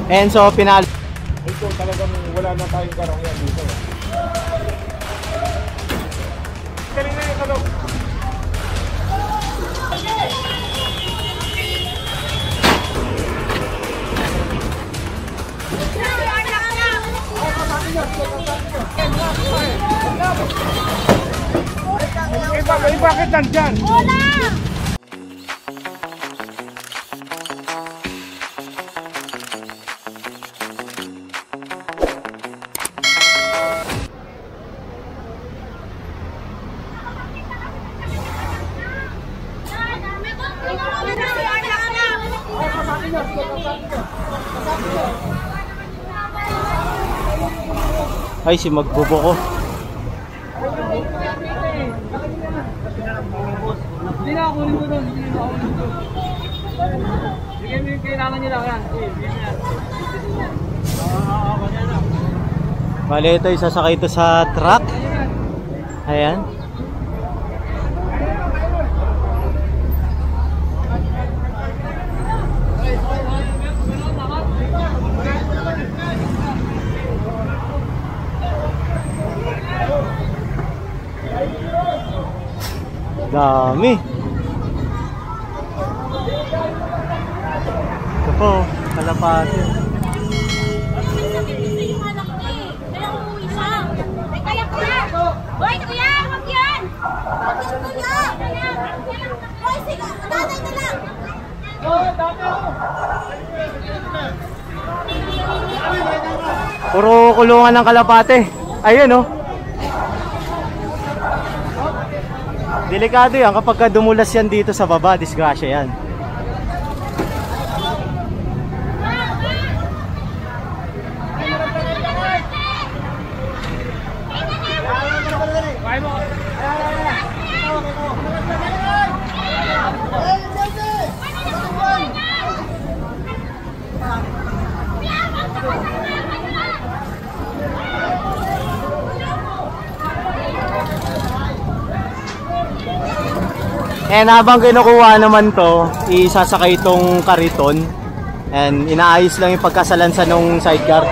And so pinalo. Ito talagang wala na tayong karangyaan dito. Galing na yung kalog. Bakit nandyan? Wala! Ay, si magbubo ko. Hindi na ako rin doon. Hindi na ako rin doon. Sige, kailangan nila yan. Bale, ito isasakay ito sa truck. Ayan. Dami. Ito po, kalapati. Kaya kuya! Hoy kuya! Huwag yan! Kuya! Hoy sila! Nanay na lang! Puro kulungan ng kalapate. Ayun oh. Delikado yan kapag dumulas yan dito sa baba, disgrasya yan. And habang kinukuha naman to, isasakay itong kariton and inaayos lang yung pagkasalansa ng sidecar.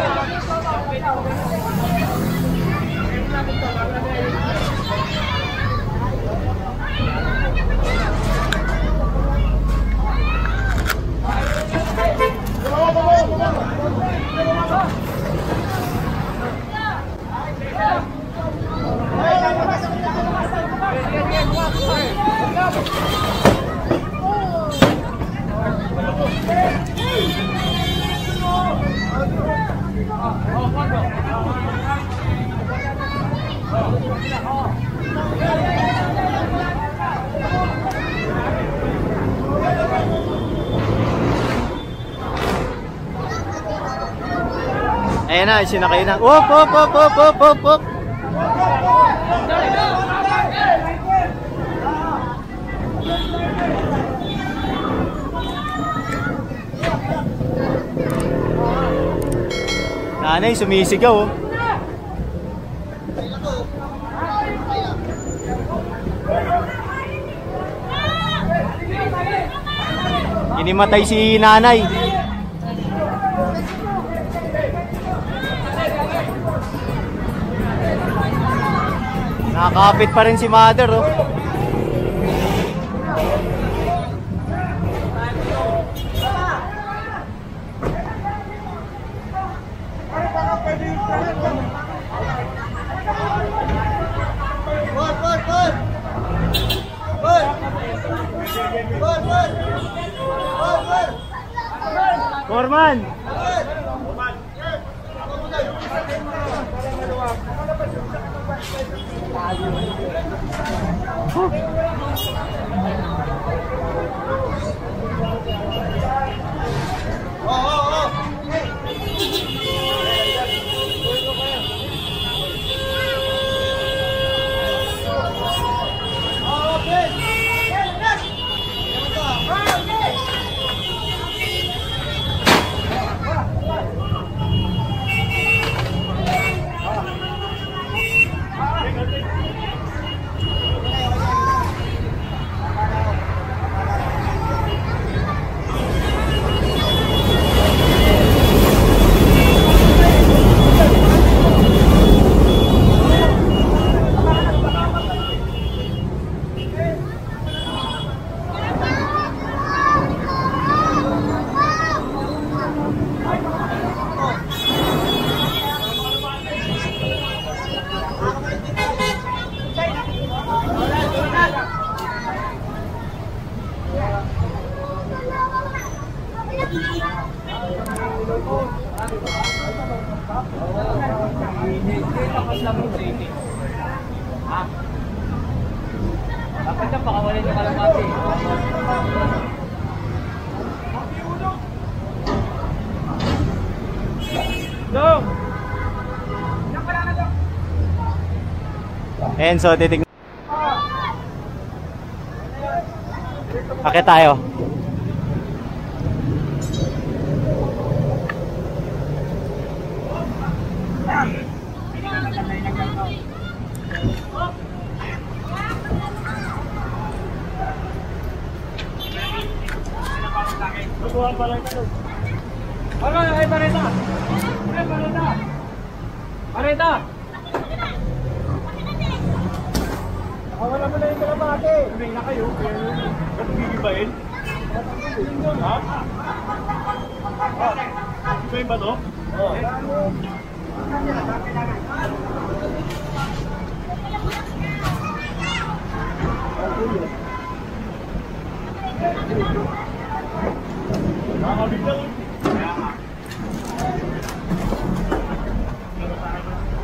Ayan na, sinakay na. Wop, wop, wop, wop, wop, wop, wop. Nanay, sumisigaw oh. Inimatay si nanay. Nakakapit pa rin si mother oh. Foreman. Hindi tapos lang yung training. Ha? Dapat siya pakawalan yung kalapati. Dong! And so titignan. Akit tayo. Ano? Ay, Pareta! Ay, Pareta! Pareta! Wala mo na yung kalapate. Sabi na kayo. Ba't gigibain? Ha? Gigibain ba to? Oo.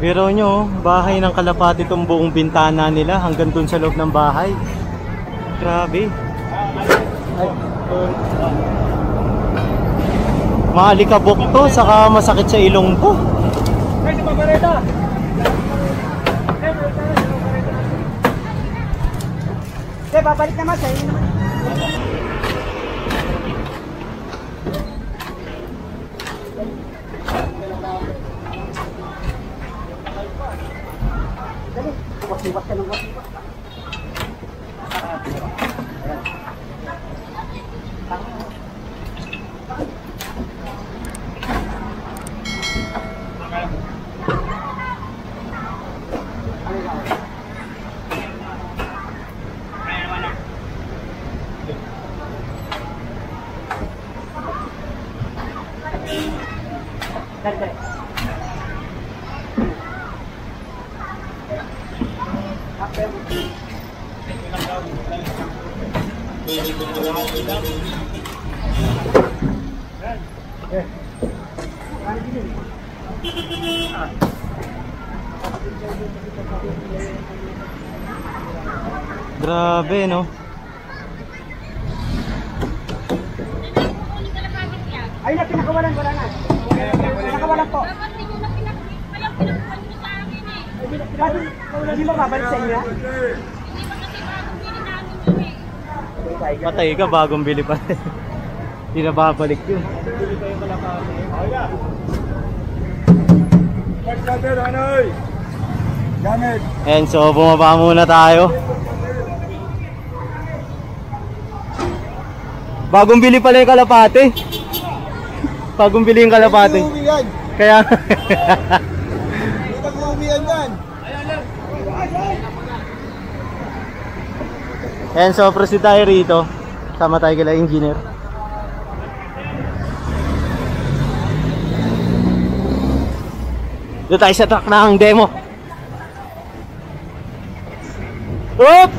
Biro nyo, bahay ng kalapati itong buong bintana nila hanggang dun sa loob ng bahay. Grabe. Maalikabok to, saka masakit sa ilong ko. Ay, si Papareta! Babalik naman sa inyo naman. Dali, wasiwas ka ng wasiwas. Grabe, no? Ay na, pinakawalan, wala na. Pinakawalan po. Dapat hindi na pinakawalan nyo sa akin eh. Bakit hindi mo babalik sa inyo? Hindi ba kasi bagong bili namin yun eh. Patay ka, bagong bili pa rin. Hindi na babalik yun. And so, bumaba muna tayo. Bagong bili pala yung kalapate. Bagong bili yung kalapate. Kaya and so, proceed tayo rito. Sama tayo kila engineer. Doon tayo sa truck ng demo. Oop!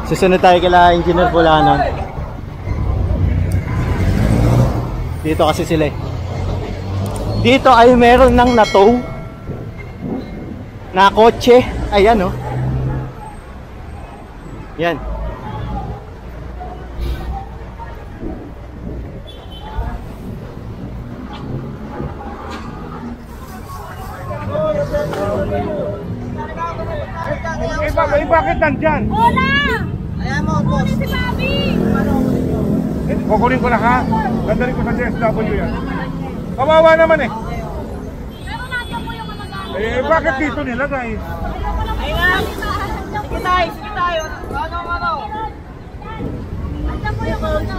Susunod tayo kila Engineer Pulanon. Dito kasi sila eh. Dito ay meron ng natow na kotse. Ayan oh. Yan. Bakit nandyan? Hola! Ayan mo, boss. Si Bobby! Kukunin ko na ha. Ganda rin ko sa DSW yan. Kawawa naman eh. Pero nandiyan po yung mga Eh, bakit dito nilagay? Sige tayo, sige tayo. Ano? Nandiyan po yung mga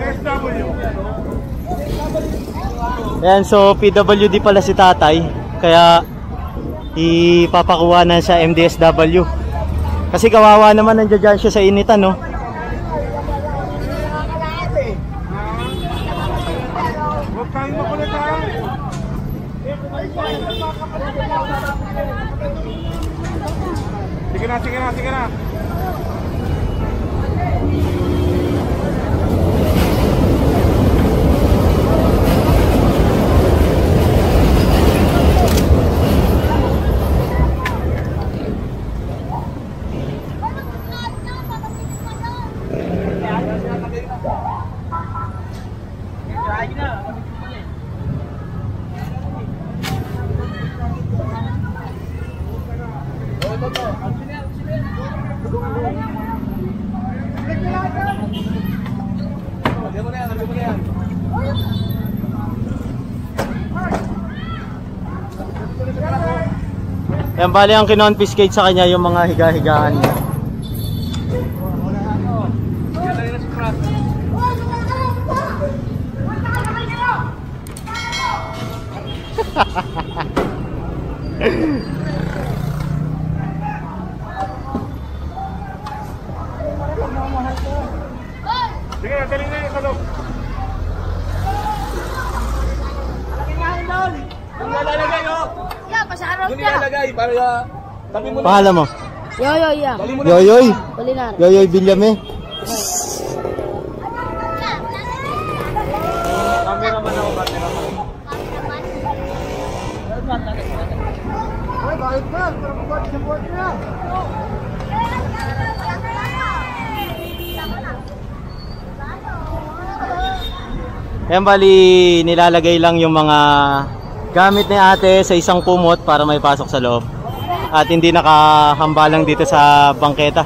DSW. Ayan, so PWD pala si tatay. Kaya ipapakuha na sa MDSW. Kasi kawawa naman nandiyan siya sa initan, no? tayong makulit ha. Sige na, sige na, sige na. Yan, bali ang kinonfiscate sa kanya yung mga higa-higaan niya. Sige, dali na yung kalog. Kung nalalagay, oh! Yeah, pasaraw Kung siya. nilalagay, para tabi mo na. Pangalan mo? Yoyo, yeah. Dali mo na. Yoyoy. Kulinar. Yoyoy Villame. Cameraman ako, cameraman. Ay, bakit ba? Support na. Yan, bali nilalagay lang yung mga gamit ni ate sa isang kumot para may pasok sa loob. At hindi nakahambalang dito sa bangketa.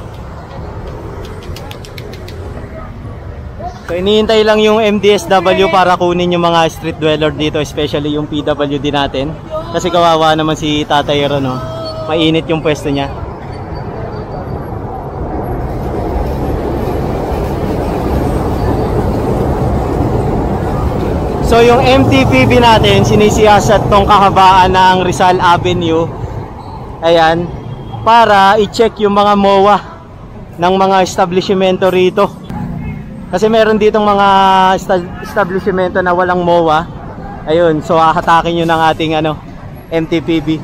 So iniintay lang yung MDSW para kunin yung mga street dweller dito, especially yung PWD natin. Kasi kawawa naman si Tatay Ron, no? Mainit yung pwesto niya. So yung MTPB natin, sinisiyasat tong kahabaan ng Rizal Avenue. Ayan, para i-check yung mga MOA ng mga establishmento rito. Kasi meron ditong mga establishmento na walang MOA. Ayun, so hahatakin yun ng ating MTPB.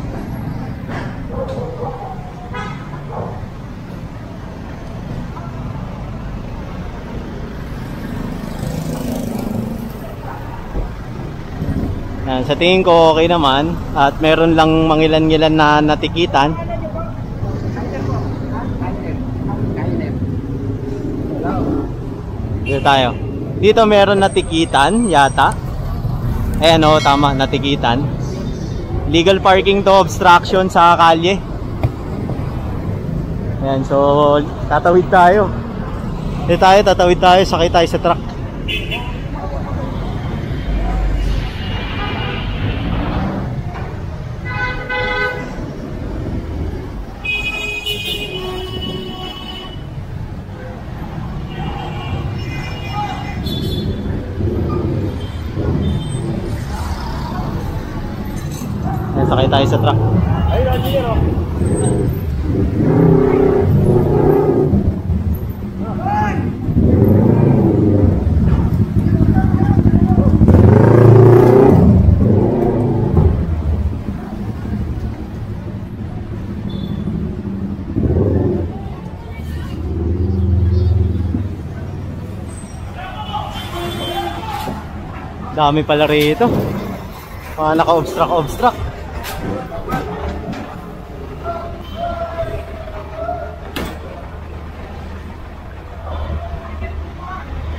Yan, sa tingin ko okay naman at meron lang mangilan-ngilan na natikitan. Dito tayo. Dito meron natikitan yata. Ayan, o, tama, natikitan. Legal parking to, obstruction sa kalye. Ayan, so tatawid tayo. Dito tayo, tatawid tayo, sakay tayo sa truck. Sakay tayo sa truck. Dami pala rito. Mga naka-obstruct.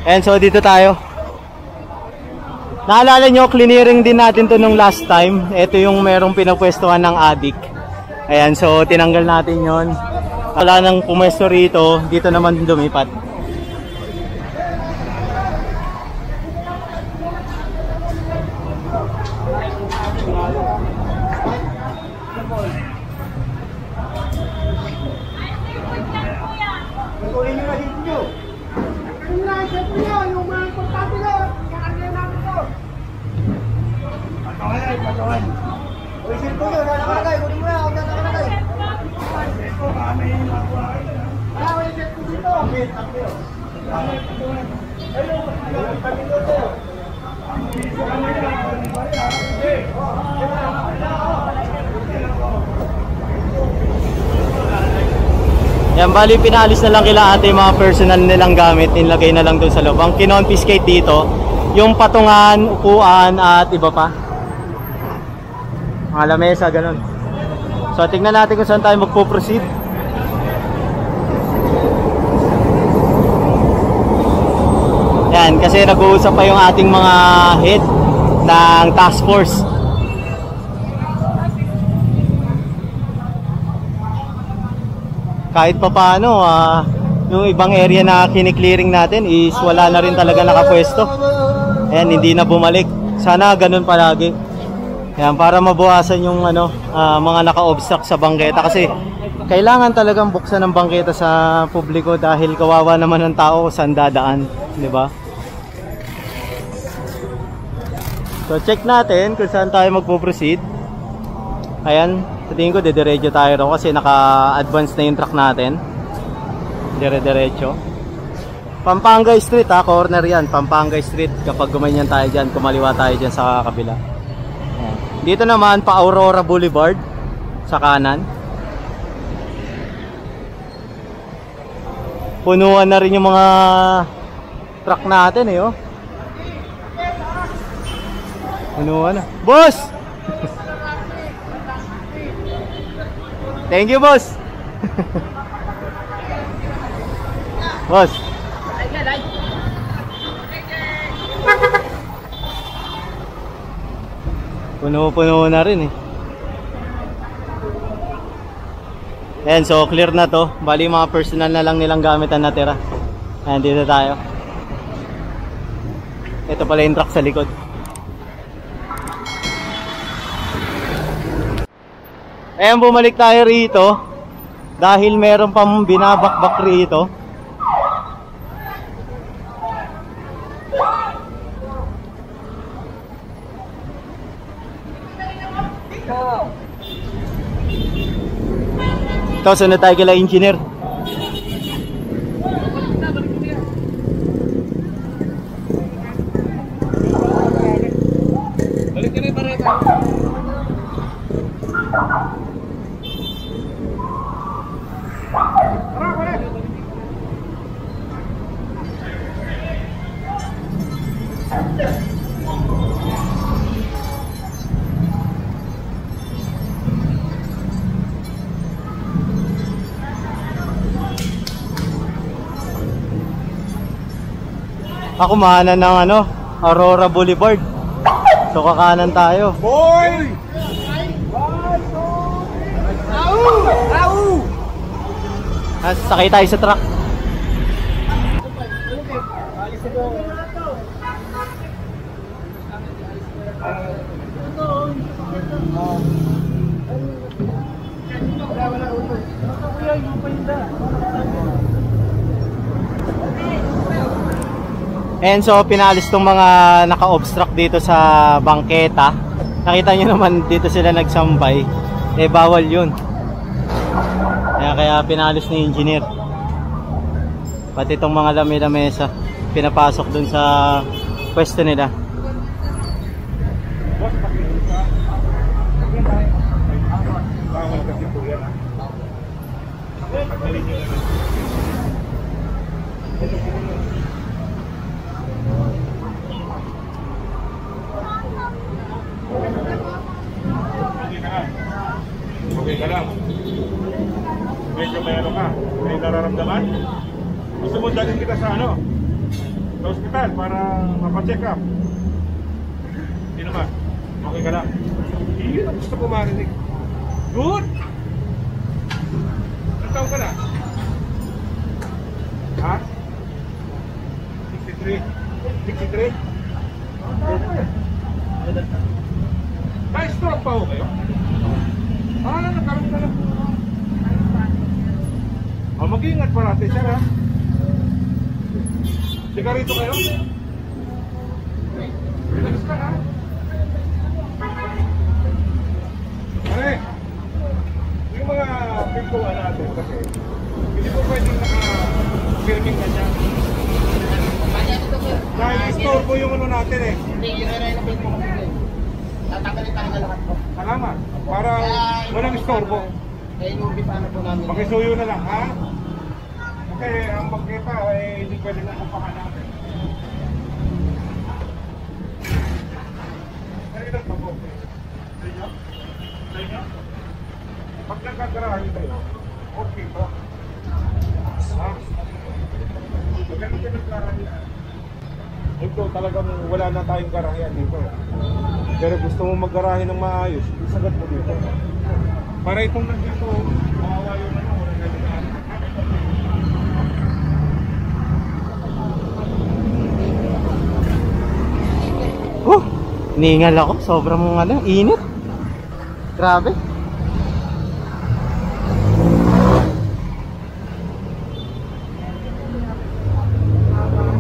And so dito tayo. Naalala nyo, clearing din natin to nung last time. Ito yung merong pinapwestuhan ng adik. Ayan, so tinanggal natin yon. Wala nang pumwesto rito. Dito naman dumipat. Kunin nyo na dito nyo. Kunin na, siyempre nyo. Yung mga importante nyo. Kakagay namin ito. Patuhan. Uy, siyempre nyo. Nakalagay. Kunin mo na. Huwag na nakalagay. Wala, wala siyempre dito. Ayun, 5 minuto. Yan, bali pinalis na lang kila ate yung mga personal nilang gamit, nilagay na lang doon sa loob. Ang kinonfiscate dito, yung patungan, upuan at iba pa. Mga lamesa, ganun. So tingnan natin kung saan tayo magpo-proceed. Yan, kasi nag-uusap pa yung ating mga head ng task force. Kahit pa paano, yung ibang area na kiniklearing natin is wala na rin talaga nakapwesto. Ayan, hindi na bumalik. Sana ganun palagi. Ayan, para mabawasan yung mga naka-obstruct sa bangketa. Kasi kailangan talagang buksan ng bangketa sa publiko dahil kawawa naman ng tao saan dadaan, di ba? So check natin kung saan tayo magpo-proceed. Ayan, sa tingin ko didiretso tayo rin kasi naka-advance na yung truck natin. Dire-diretso. Pampanga Street corner yan, Pampanga Street. Kapag gumanyan tayo dyan, kumaliwa tayo dyan sa kabila. Ayan. Dito naman pa Aurora Boulevard sa kanan. Punuan na rin yung mga truck natin oh. Punuan na. Boss! Thank you, boss. Boss. Puno-puno na rin eh. Ayan, so clear na to. Bali mga personal na lang nilang gamit ang natira. Ayan, dito tayo. Ito pala yung truck sa likod. Ayan, bumalik tayo rito dahil meron pang binabakbak rito. Ito, sunod tayo kila engineer. Balik ka na yung pareta. Ako mahanan ng Aurora Boulevard. So kakanan tayo. Boy! Sakay tayo sa truck. And so pinalis tong mga naka-obstruct dito sa bangketa. Nakita nyo naman dito sila nagsambay. Eh bawal yun. Kaya pinalis ni engineer. Pati itong mga lamesa pinapasok dun sa pwesto nila. Okay ka lang. Medyo mayroon ka. May nararamdaman. Gusto mo dalhin kita sa sa hospital para mapacheck up. Hindi naman. Okay ka lang. Yun ang gusto ko marinig. Good! Ilang taon ka na? Ha? 63? 63? Na-stroke pa ho kayo? Nagkaroon ka lang. Mag-iingat parati siya ha. Sigarito kayo? Relax ka ha. Pare, yung mga pintuan natin kasi hindi po pwedeng naka-filming ka niya. Dahil i-store po yung natin eh. Hindi, i-re-renovate mo kasi. Tatanggalin tayo na lahat po. Salamat. Para walang istorbo. Kaya yung bipano po namin. Makisuyo na lang ha. Kasi ang magkita ay hindi pwede na kumpahan natin. Narinig pa po. Sa inyo? Sa inyo? Pag nagkagarahin kayo, okay pa. Ha? Maganda ka nagkarahin. Ito talagang wala na tayong garahian dito. Pero gusto mo maggarahe ng maayos, isagat mo dito. Para itong nandito, mawawa yung ano, wala na dito. Ningal ako, sobrang init. Grabe.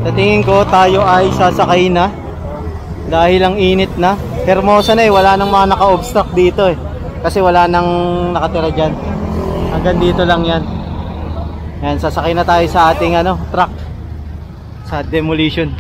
Sa tingin ko tayo ay sasakay na dahil ang init na. Hermosa na wala nang mga naka-obstruct dito kasi wala nang nakatira dyan. Hanggang dito lang yan. Yan, sasakay na tayo sa ating truck sa demolition.